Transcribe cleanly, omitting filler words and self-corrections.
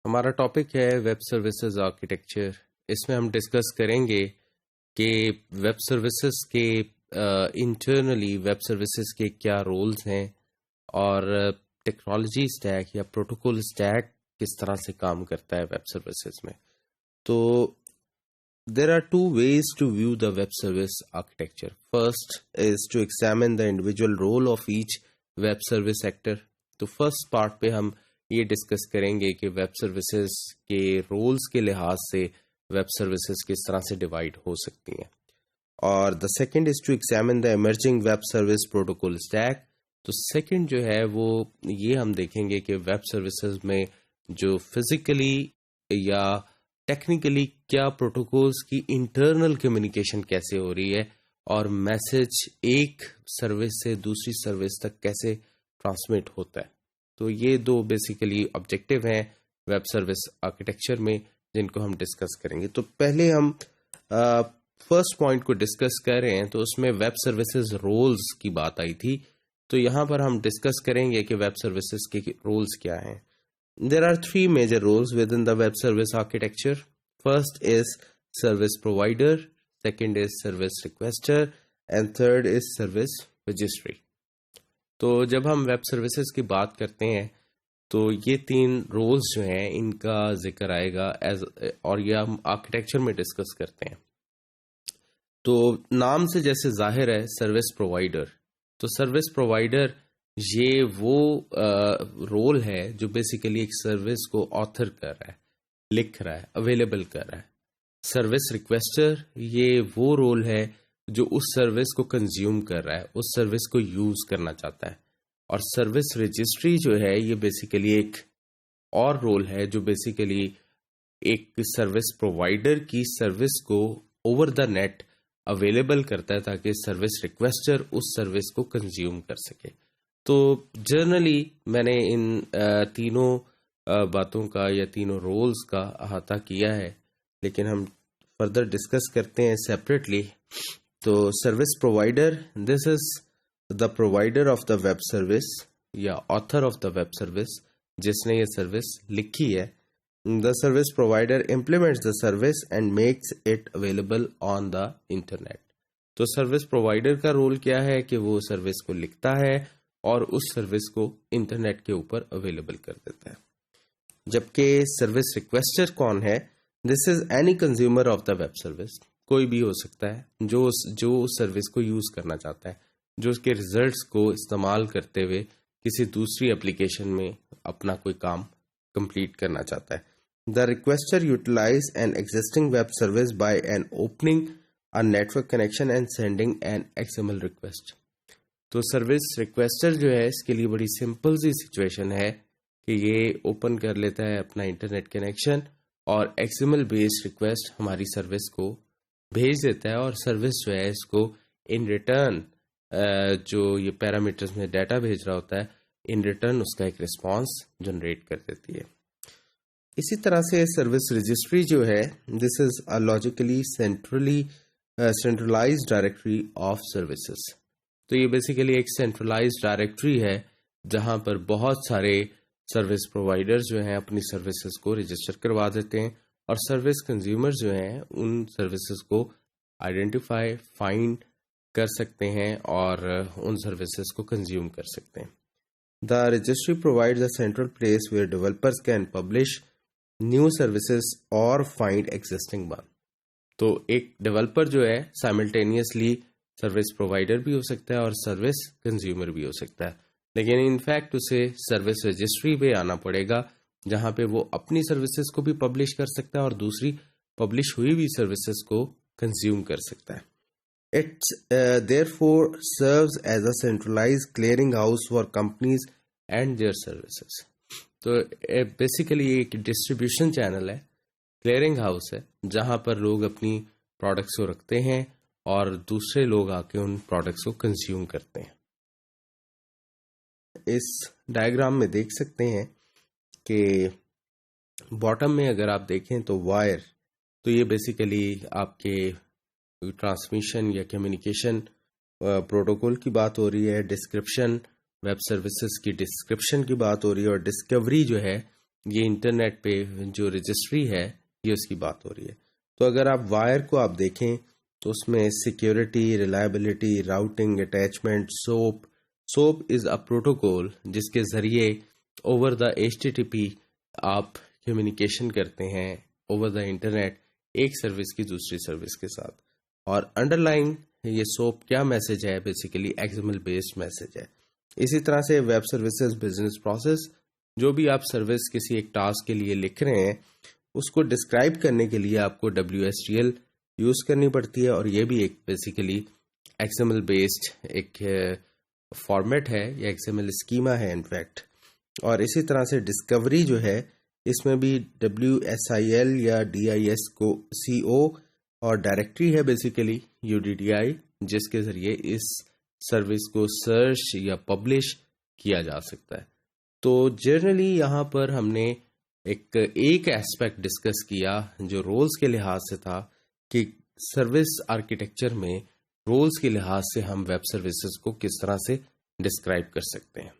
हमारा टॉपिक है web services architecture. इसमें हम डिस्कस करेंगे कि वेब सर्विसेज के इंटरनली वेब सर्विसेज के क्या रोल्स हैं और टेक्नोलॉजी स्टैक या प्रोटोकॉल स्टैक किस तरह से काम करता है वेब सर्विसेज में। तो there are two ways to view the web service architecture. First is to examine the individual role of each web service actor. तो फर्स्ट पार्ट पे हम ये डिस्कस करेंगे कि वेब सर्विसेज के रोल्स के लिहाज से वेब सर्विसेज किस तरह से डिवाइड हो सकती हैं। और the second is to examine the emerging web service protocol stack. तो सेकंड जो है वो ये हम देखेंगे कि वेब सर्विसेज में जो फिजिकली या टेक्निकली क्या प्रोटोकॉल्स की इंटरनल कम्युनिकेशन कैसे हो रही है और मैसेज एक सर्विस से दूसरी सर्विस तक कैसे ट्रांसमिट होता है। तो ये दो बेसिकली ऑब्जेक्टिव हैं वेब सर्विस आर्किटेक्चर में जिनको हम डिस्कस करेंगे। तो पहले हम फर्स्ट पॉइंट को डिस्कस कर रहे हैं, तो उसमें वेब सर्विसेज रोल्स की बात आई थी। तो यहाँ पर हम डिस्कस करेंगे कि वेब सर्विसेज के रोल्स क्या हैं। There are three major roles within the web service architecture. First is service provider, second is service requester, and third is service registry. तो जब हम वेब सर्विसेज की बात करते हैं तो ये तीन रोल्स जो हैं इनका जिक्र आएगा और ये हम आर्किटेक्चर में डिस्कस करते हैं। तो नाम से जैसे जाहिर है सर्विस प्रोवाइडर, तो सर्विस प्रोवाइडर ये वो रोल है जो बेसिकली एक सर्विस को ऑथर कर रहा है, लिख रहा है, अवेलेबल कर रहा है। सर्विस रिक्वेस्टर ये वो रोल है जो उस सर्विस को कंज्यूम कर रहा है, उस सर्विस को यूज करना चाहता है। और सर्विस रजिस्ट्री जो है ये बेसिकली एक और रोल है जो बेसिकली एक सर्विस प्रोवाइडर की सर्विस को ओवर द नेट अवेलेबल करता है ताकि सर्विस रिक्वेस्टर उस सर्विस को कंज्यूम कर सके। तो जनरली मैंने इन तीनों बातों का या तीनों रोल्स का अहाता किया है, लेकिन हम फर्दर डिस्कस करते हैं सेपरेटली। तो service provider, this is the provider of the web service या author of the web service जिसने ये सर्विस लिखी है। The service provider implements the service and makes it available on the internet. तो service provider का role क्या है कि वो सर्विस को लिखता है और उस सर्विस को इंटरनेट के ऊपर अवेलेबल कर देता है। जबकि सर्विस रिक्वेस्टर कौन है? This is any consumer of the web service, कोई भी हो सकता है जो सर्विस को यूज करना चाहता है, जो उसके रिजल्ट्स को इस्तेमाल करते हुए किसी दूसरी एप्लीकेशन में अपना कोई काम कंप्लीट करना चाहता है। The requester utilize an existing web service by an opening a network connection and sending an XML request. तो सर्विस रिक्वेस्टर जो है इसके लिए बड़ी सिंपल सी सिचुएशन है कि ये ओपन कर लेता है अपना इंटरनेट कनेक्शन और XML बेस्ड रिक्वेस्ट हमारी सर्विस को भेज देता है और सर्विस जो है इसको इन रिटर्न जो ये पैरामीटर्स में डाटा भेज रहा होता है, इन रिटर्न उसका एक रिस्पांस जनरेट कर देती है। इसी तरह से सर्विस रजिस्ट्री जो है, this is a logically centralised directory of services. तो ये बेसिकली एक सेंट्रलाइज्ड डायरेक्टरी है जहां पर बहुत सारे सर्विस प्रोवाइडर जो हैं अपनी सर्विसेज को रजिस्टर करवा देते हैं और सर्विस कंज्यूमर जो हैं उन सर्विसेज को आइडेंटिफाई फाइंड कर सकते हैं और उन सर्विसेज को कंज्यूम कर सकते हैं। The registry provides a central place where developers can publish new services और फाइंड एग्जिस्टिंग वन। तो एक डेवलपर जो है साइमल्टेनियसली सर्विस प्रोवाइडर भी हो सकता है और सर्विस कंज्यूमर भी हो सकता है, लेकिन इनफैक्ट उसे सर्विस रजिस्ट्री पे आना पड़ेगा जहां पे वो अपनी सर्विसेज को भी पब्लिश कर सकता है और दूसरी पब्लिश हुई हुई सर्विसेज को कंज्यूम कर सकता है। It's therefore serves as a centralized clearing house for companies and their services. तो बेसिकली एक डिस्ट्रीब्यूशन चैनल है, क्लियरिंग हाउस है जहां पर लोग अपनी प्रोडक्ट्स को रखते हैं और दूसरे लोग आके उन प्रोडक्ट्स को कंज्यूम करते हैं। इस डायग्राम में देख सकते हैं कि बॉटम में अगर आप देखें तो वायर, तो ये बेसिकली आपके ट्रांसमिशन या कम्युनिकेशन प्रोटोकॉल की बात हो रही है। डिस्क्रिप्शन, वेब सर्विसेज की डिस्क्रिप्शन की बात हो रही है और डिस्कवरी जो है ये इंटरनेट पे जो रजिस्ट्री है ये उसकी बात हो रही है। तो अगर आप वायर को आप देखें तो उसमें security, reliability, routing, attachment, soap is a protocol जिसके जरिए ओवर द HTTP आप कम्युनिकेशन करते हैं ओवर द इंटरनेट एक सर्विस की दूसरी सर्विस के साथ। और अंडरलाइन ये सोप क्या मैसेज है, बेसिकली XML बेस्ड मैसेज है। इसी तरह से वेब सर्विसेज बिजनेस प्रोसेस, जो भी आप सर्विस किसी एक टास्क के लिए लिख रहे हैं उसको डिस्क्राइब करने के लिए आपको WSDL यूज करनी पड़ती है, और ये भी एक बेसिकली XML बेस्ड एक फॉर्मेट है या XML स्कीमा है इनफैक्ट। और इसी तरह से डिस्कवरी जो है इसमें भी WSIL या DIS को CO और डायरेक्टरी है बेसिकली UDDI, जिसके जरिए इस सर्विस को सर्च या पब्लिश किया जा सकता है। तो जनरली यहाँ पर हमने एक एस्पेक्ट डिस्कस किया जो रोल्स के लिहाज से था कि सर्विस आर्किटेक्चर में रोल्स के लिहाज से हम वेब सर्विसेज को किस तरह से डिस्क्राइब कर सकते हैं।